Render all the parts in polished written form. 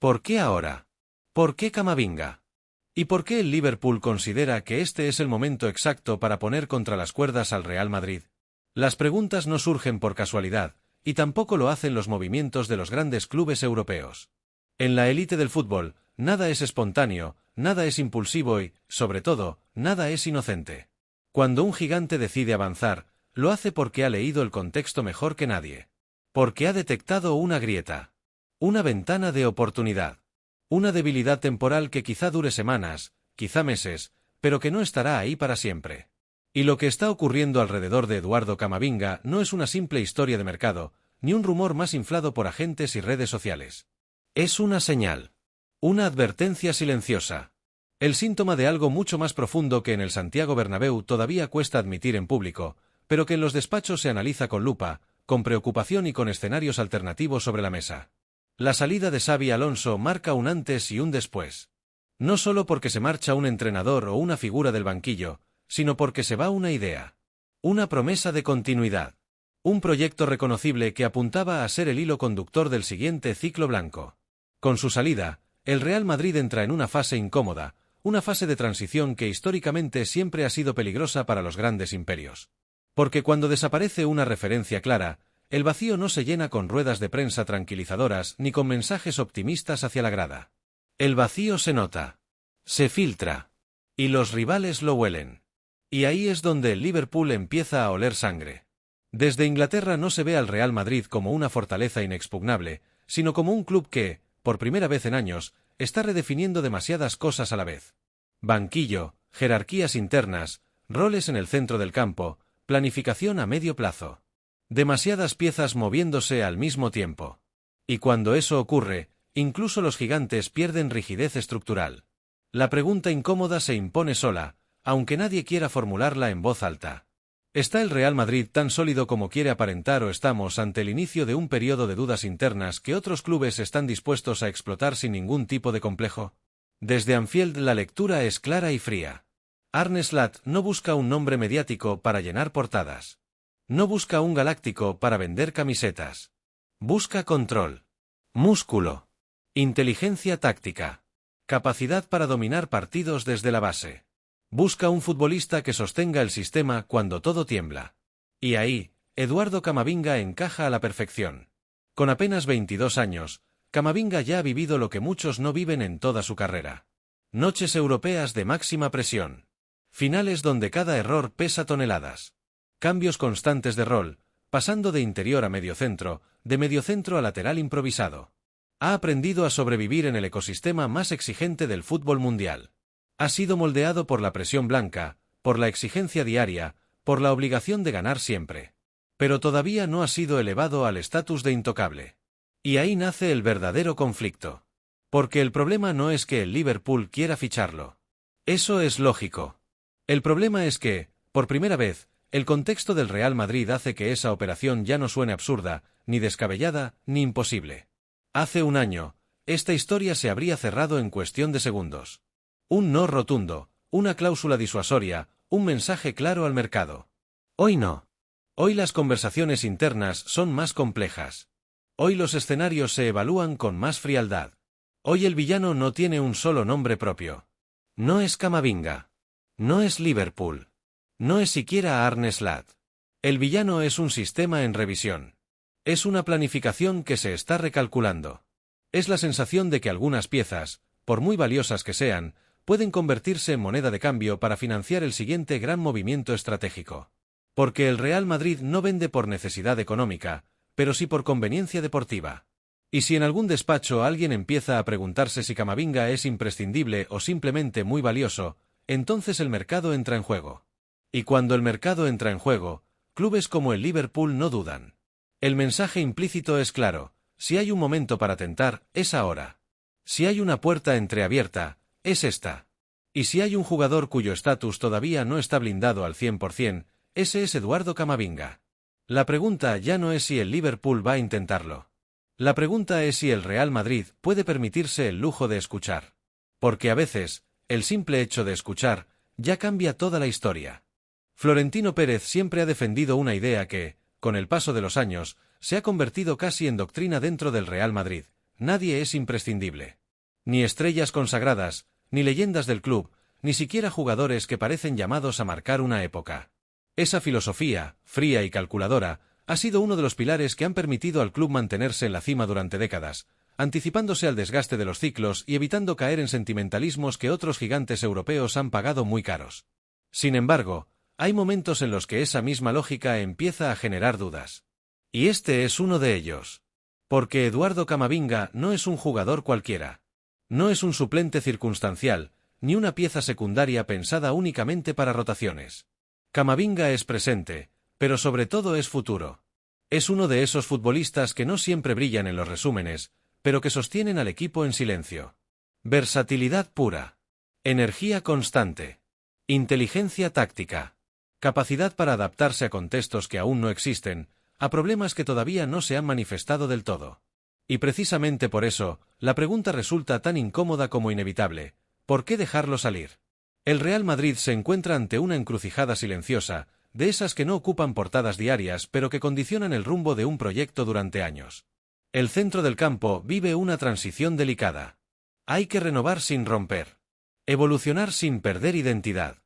¿Por qué ahora? ¿Por qué Camavinga? ¿Y por qué el Liverpool considera que este es el momento exacto para poner contra las cuerdas al Real Madrid? Las preguntas no surgen por casualidad, y tampoco lo hacen los movimientos de los grandes clubes europeos. En la élite del fútbol, nada es espontáneo, nada es impulsivo y, sobre todo, nada es inocente. Cuando un gigante decide avanzar, lo hace porque ha leído el contexto mejor que nadie. Porque ha detectado una grieta. Una ventana de oportunidad. Una debilidad temporal que quizá dure semanas, quizá meses, pero que no estará ahí para siempre. Y lo que está ocurriendo alrededor de Eduardo Camavinga no es una simple historia de mercado, ni un rumor más inflado por agentes y redes sociales. Es una señal. Una advertencia silenciosa. El síntoma de algo mucho más profundo que en el Santiago Bernabéu todavía cuesta admitir en público, pero que en los despachos se analiza con lupa, con preocupación y con escenarios alternativos sobre la mesa. La salida de Xabi Alonso marca un antes y un después. No solo porque se marcha un entrenador o una figura del banquillo, sino porque se va una idea. Una promesa de continuidad. Un proyecto reconocible que apuntaba a ser el hilo conductor del siguiente ciclo blanco. Con su salida, el Real Madrid entra en una fase incómoda, una fase de transición que históricamente siempre ha sido peligrosa para los grandes imperios. Porque cuando desaparece una referencia clara, el vacío no se llena con ruedas de prensa tranquilizadoras ni con mensajes optimistas hacia la grada. El vacío se nota. Se filtra. Y los rivales lo huelen. Y ahí es donde el Liverpool empieza a oler sangre. Desde Inglaterra no se ve al Real Madrid como una fortaleza inexpugnable, sino como un club que, por primera vez en años, está redefiniendo demasiadas cosas a la vez. Banquillo, jerarquías internas, roles en el centro del campo, planificación a medio plazo. Demasiadas piezas moviéndose al mismo tiempo. Y cuando eso ocurre, incluso los gigantes pierden rigidez estructural. La pregunta incómoda se impone sola, aunque nadie quiera formularla en voz alta. ¿Está el Real Madrid tan sólido como quiere aparentar o estamos ante el inicio de un periodo de dudas internas que otros clubes están dispuestos a explotar sin ningún tipo de complejo? Desde Anfield la lectura es clara y fría. Arne Slot no busca un nombre mediático para llenar portadas. No busca un galáctico para vender camisetas. Busca control. Músculo. Inteligencia táctica. Capacidad para dominar partidos desde la base. Busca un futbolista que sostenga el sistema cuando todo tiembla. Y ahí, Eduardo Camavinga encaja a la perfección. Con apenas 22 años, Camavinga ya ha vivido lo que muchos no viven en toda su carrera. Noches europeas de máxima presión. Finales donde cada error pesa toneladas. Cambios constantes de rol, pasando de interior a mediocentro, de mediocentro a lateral improvisado. Ha aprendido a sobrevivir en el ecosistema más exigente del fútbol mundial. Ha sido moldeado por la presión blanca, por la exigencia diaria, por la obligación de ganar siempre. Pero todavía no ha sido elevado al estatus de intocable. Y ahí nace el verdadero conflicto. Porque el problema no es que el Liverpool quiera ficharlo. Eso es lógico. El problema es que, por primera vez, el contexto del Real Madrid hace que esa operación ya no suene absurda, ni descabellada, ni imposible. Hace un año, esta historia se habría cerrado en cuestión de segundos. Un no rotundo, una cláusula disuasoria, un mensaje claro al mercado. Hoy no. Hoy las conversaciones internas son más complejas. Hoy los escenarios se evalúan con más frialdad. Hoy el villano no tiene un solo nombre propio. No es Camavinga. No es Liverpool. No es siquiera Arne Slot. El villano es un sistema en revisión. Es una planificación que se está recalculando. Es la sensación de que algunas piezas, por muy valiosas que sean, pueden convertirse en moneda de cambio para financiar el siguiente gran movimiento estratégico. Porque el Real Madrid no vende por necesidad económica, pero sí por conveniencia deportiva. Y si en algún despacho alguien empieza a preguntarse si Camavinga es imprescindible o simplemente muy valioso, entonces el mercado entra en juego. Y cuando el mercado entra en juego, clubes como el Liverpool no dudan. El mensaje implícito es claro: si hay un momento para tentar, es ahora. Si hay una puerta entreabierta, es esta. Y si hay un jugador cuyo estatus todavía no está blindado al 100%, ese es Eduardo Camavinga. La pregunta ya no es si el Liverpool va a intentarlo. La pregunta es si el Real Madrid puede permitirse el lujo de escuchar. Porque a veces, el simple hecho de escuchar, ya cambia toda la historia. Florentino Pérez siempre ha defendido una idea que, con el paso de los años, se ha convertido casi en doctrina dentro del Real Madrid: nadie es imprescindible. Ni estrellas consagradas, ni leyendas del club, ni siquiera jugadores que parecen llamados a marcar una época. Esa filosofía, fría y calculadora, ha sido uno de los pilares que han permitido al club mantenerse en la cima durante décadas, anticipándose al desgaste de los ciclos y evitando caer en sentimentalismos que otros gigantes europeos han pagado muy caros. Sin embargo, hay momentos en los que esa misma lógica empieza a generar dudas. Y este es uno de ellos. Porque Eduardo Camavinga no es un jugador cualquiera. No es un suplente circunstancial, ni una pieza secundaria pensada únicamente para rotaciones. Camavinga es presente, pero sobre todo es futuro. Es uno de esos futbolistas que no siempre brillan en los resúmenes, pero que sostienen al equipo en silencio. Versatilidad pura. Energía constante. Inteligencia táctica. Capacidad para adaptarse a contextos que aún no existen, a problemas que todavía no se han manifestado del todo. Y precisamente por eso, la pregunta resulta tan incómoda como inevitable: ¿por qué dejarlo salir? El Real Madrid se encuentra ante una encrucijada silenciosa, de esas que no ocupan portadas diarias pero que condicionan el rumbo de un proyecto durante años. El centro del campo vive una transición delicada. Hay que renovar sin romper. Evolucionar sin perder identidad.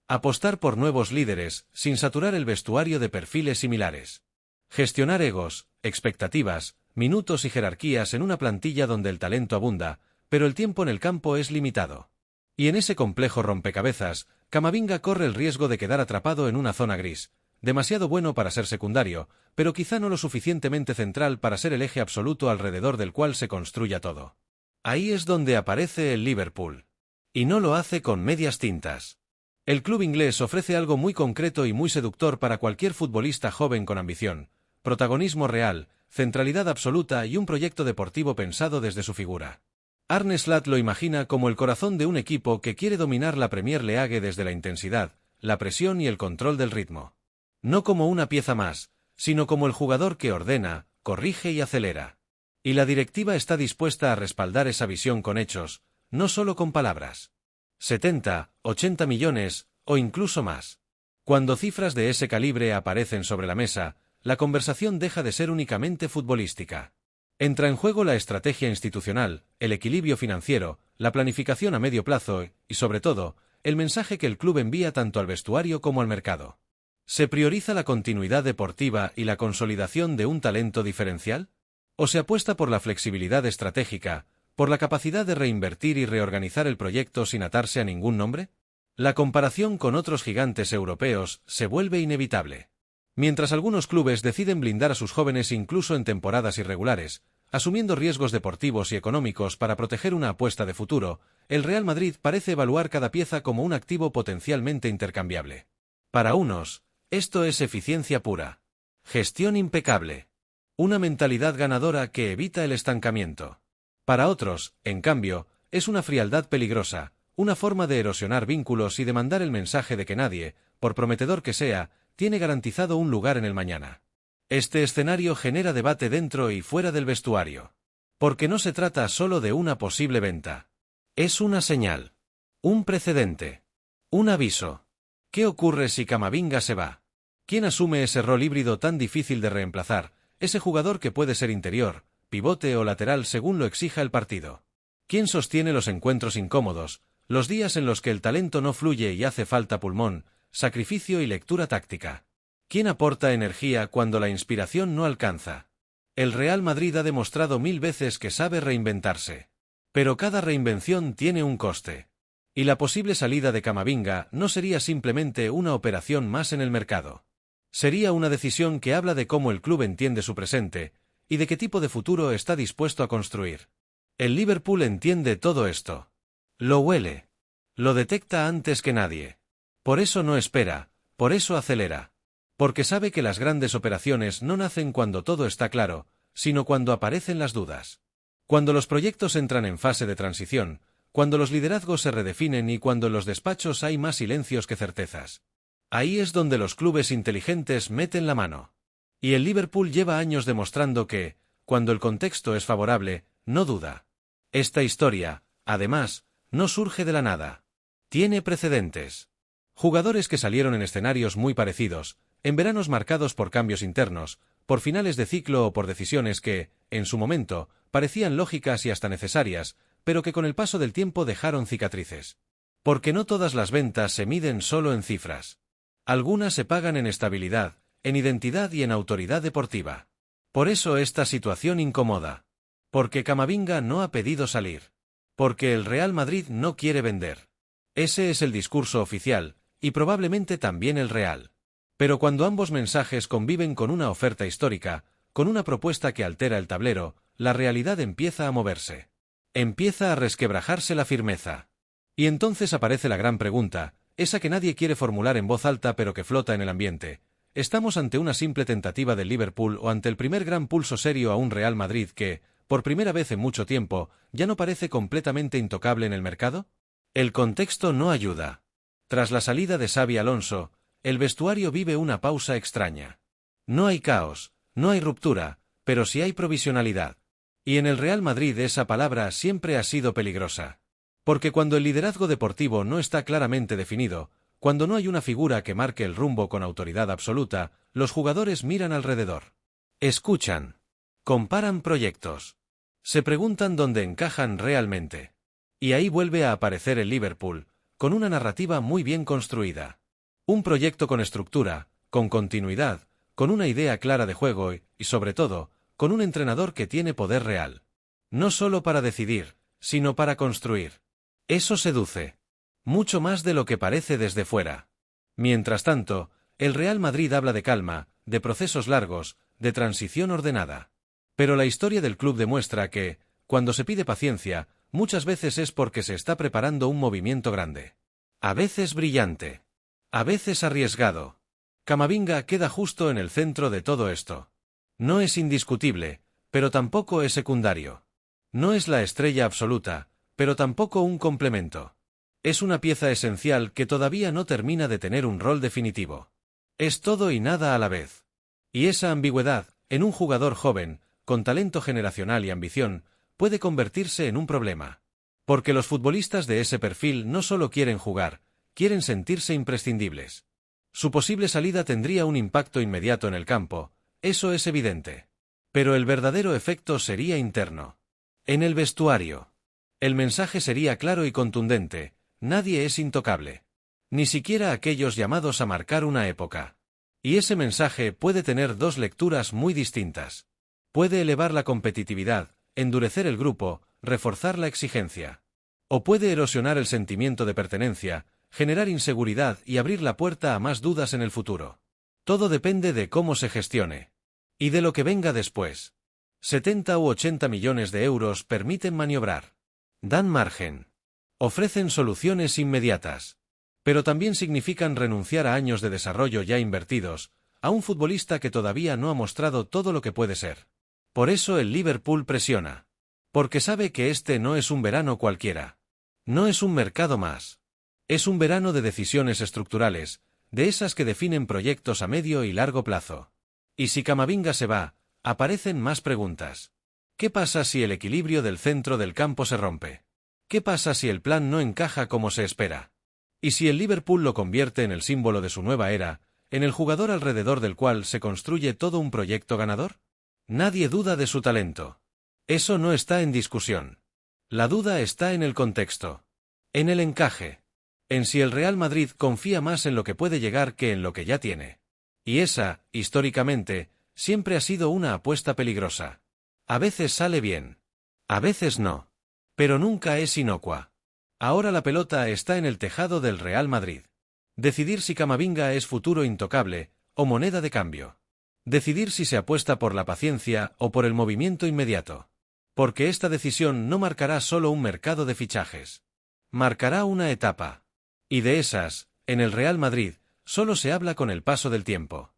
Apostar por nuevos líderes, sin saturar el vestuario de perfiles similares. Gestionar egos, expectativas, minutos y jerarquías en una plantilla donde el talento abunda, pero el tiempo en el campo es limitado. Y en ese complejo rompecabezas, Camavinga corre el riesgo de quedar atrapado en una zona gris, demasiado bueno para ser secundario, pero quizá no lo suficientemente central para ser el eje absoluto alrededor del cual se construya todo. Ahí es donde aparece el Liverpool. Y no lo hace con medias tintas. El club inglés ofrece algo muy concreto y muy seductor para cualquier futbolista joven con ambición: protagonismo real, centralidad absoluta y un proyecto deportivo pensado desde su figura. Arne Slot lo imagina como el corazón de un equipo que quiere dominar la Premier League desde la intensidad, la presión y el control del ritmo. No como una pieza más, sino como el jugador que ordena, corrige y acelera. Y la directiva está dispuesta a respaldar esa visión con hechos, no solo con palabras. 70, 80 millones, o incluso más. Cuando cifras de ese calibre aparecen sobre la mesa, la conversación deja de ser únicamente futbolística. Entra en juego la estrategia institucional, el equilibrio financiero, la planificación a medio plazo y, sobre todo, el mensaje que el club envía tanto al vestuario como al mercado. ¿Se prioriza la continuidad deportiva y la consolidación de un talento diferencial? ¿O se apuesta por la flexibilidad estratégica, por la capacidad de reinvertir y reorganizar el proyecto sin atarse a ningún nombre? La comparación con otros gigantes europeos se vuelve inevitable. Mientras algunos clubes deciden blindar a sus jóvenes incluso en temporadas irregulares, asumiendo riesgos deportivos y económicos para proteger una apuesta de futuro, el Real Madrid parece evaluar cada pieza como un activo potencialmente intercambiable. Para unos, esto es eficiencia pura. Gestión impecable. Una mentalidad ganadora que evita el estancamiento. Para otros, en cambio, es una frialdad peligrosa, una forma de erosionar vínculos y de mandar el mensaje de que nadie, por prometedor que sea, tiene garantizado un lugar en el mañana. Este escenario genera debate dentro y fuera del vestuario. Porque no se trata solo de una posible venta. Es una señal. Un precedente. Un aviso. ¿Qué ocurre si Camavinga se va? ¿Quién asume ese rol híbrido tan difícil de reemplazar, ese jugador que puede ser interior, pivote o lateral según lo exija el partido? ¿Quién sostiene los encuentros incómodos, los días en los que el talento no fluye y hace falta pulmón, sacrificio y lectura táctica? ¿Quién aporta energía cuando la inspiración no alcanza? El Real Madrid ha demostrado 1000 veces que sabe reinventarse. Pero cada reinvención tiene un coste. Y la posible salida de Camavinga no sería simplemente una operación más en el mercado. Sería una decisión que habla de cómo el club entiende su presente, y de qué tipo de futuro está dispuesto a construir. El Liverpool entiende todo esto. Lo huele. Lo detecta antes que nadie. Por eso no espera, por eso acelera. Porque sabe que las grandes operaciones no nacen cuando todo está claro, sino cuando aparecen las dudas. Cuando los proyectos entran en fase de transición, cuando los liderazgos se redefinen y cuando en los despachos hay más silencios que certezas. Ahí es donde los clubes inteligentes meten la mano. Y el Liverpool lleva años demostrando que, cuando el contexto es favorable, no duda. Esta historia, además, no surge de la nada. Tiene precedentes. Jugadores que salieron en escenarios muy parecidos, en veranos marcados por cambios internos, por finales de ciclo o por decisiones que, en su momento, parecían lógicas y hasta necesarias, pero que con el paso del tiempo dejaron cicatrices. Porque no todas las ventas se miden solo en cifras. Algunas se pagan en estabilidad, en identidad y en autoridad deportiva. Por eso esta situación incomoda. Porque Camavinga no ha pedido salir. Porque el Real Madrid no quiere vender. Ese es el discurso oficial, y probablemente también el real. Pero cuando ambos mensajes conviven con una oferta histórica, con una propuesta que altera el tablero, la realidad empieza a moverse. Empieza a resquebrajarse la firmeza. Y entonces aparece la gran pregunta, esa que nadie quiere formular en voz alta pero que flota en el ambiente. ¿Estamos ante una simple tentativa del Liverpool o ante el primer gran pulso serio a un Real Madrid que, por primera vez en mucho tiempo, ya no parece completamente intocable en el mercado? El contexto no ayuda. Tras la salida de Xabi Alonso, el vestuario vive una pausa extraña. No hay caos, no hay ruptura, pero sí hay provisionalidad. Y en el Real Madrid esa palabra siempre ha sido peligrosa. Porque cuando el liderazgo deportivo no está claramente definido, cuando no hay una figura que marque el rumbo con autoridad absoluta, los jugadores miran alrededor. Escuchan. Comparan proyectos. Se preguntan dónde encajan realmente. Y ahí vuelve a aparecer el Liverpool, con una narrativa muy bien construida. Un proyecto con estructura, con continuidad, con una idea clara de juego y, sobre todo, con un entrenador que tiene poder real. No solo para decidir, sino para construir. Eso seduce. Mucho más de lo que parece desde fuera. Mientras tanto, el Real Madrid habla de calma, de procesos largos, de transición ordenada. Pero la historia del club demuestra que, cuando se pide paciencia, muchas veces es porque se está preparando un movimiento grande. A veces brillante. A veces arriesgado. Camavinga queda justo en el centro de todo esto. No es indiscutible, pero tampoco es secundario. No es la estrella absoluta, pero tampoco un complemento. Es una pieza esencial que todavía no termina de tener un rol definitivo. Es todo y nada a la vez. Y esa ambigüedad, en un jugador joven, con talento generacional y ambición, puede convertirse en un problema. Porque los futbolistas de ese perfil no solo quieren jugar, quieren sentirse imprescindibles. Su posible salida tendría un impacto inmediato en el campo, eso es evidente. Pero el verdadero efecto sería interno. En el vestuario. El mensaje sería claro y contundente, nadie es intocable. Ni siquiera aquellos llamados a marcar una época. Y ese mensaje puede tener dos lecturas muy distintas. Puede elevar la competitividad, endurecer el grupo, reforzar la exigencia. O puede erosionar el sentimiento de pertenencia, generar inseguridad y abrir la puerta a más dudas en el futuro. Todo depende de cómo se gestione. Y de lo que venga después. 70 u 80 millones de euros permiten maniobrar. Dan margen. Ofrecen soluciones inmediatas. Pero también significan renunciar a años de desarrollo ya invertidos, a un futbolista que todavía no ha mostrado todo lo que puede ser. Por eso el Liverpool presiona. Porque sabe que este no es un verano cualquiera. No es un mercado más. Es un verano de decisiones estructurales, de esas que definen proyectos a medio y largo plazo. Y si Camavinga se va, aparecen más preguntas. ¿Qué pasa si el equilibrio del centro del campo se rompe? ¿Qué pasa si el plan no encaja como se espera? ¿Y si el Liverpool lo convierte en el símbolo de su nueva era, en el jugador alrededor del cual se construye todo un proyecto ganador? Nadie duda de su talento. Eso no está en discusión. La duda está en el contexto. En el encaje. En si el Real Madrid confía más en lo que puede llegar que en lo que ya tiene. Y esa, históricamente, siempre ha sido una apuesta peligrosa. A veces sale bien. A veces no. Pero nunca es inocua. Ahora la pelota está en el tejado del Real Madrid. Decidir si Camavinga es futuro intocable, o moneda de cambio. Decidir si se apuesta por la paciencia o por el movimiento inmediato. Porque esta decisión no marcará solo un mercado de fichajes. Marcará una etapa. Y de esas, en el Real Madrid, solo se habla con el paso del tiempo.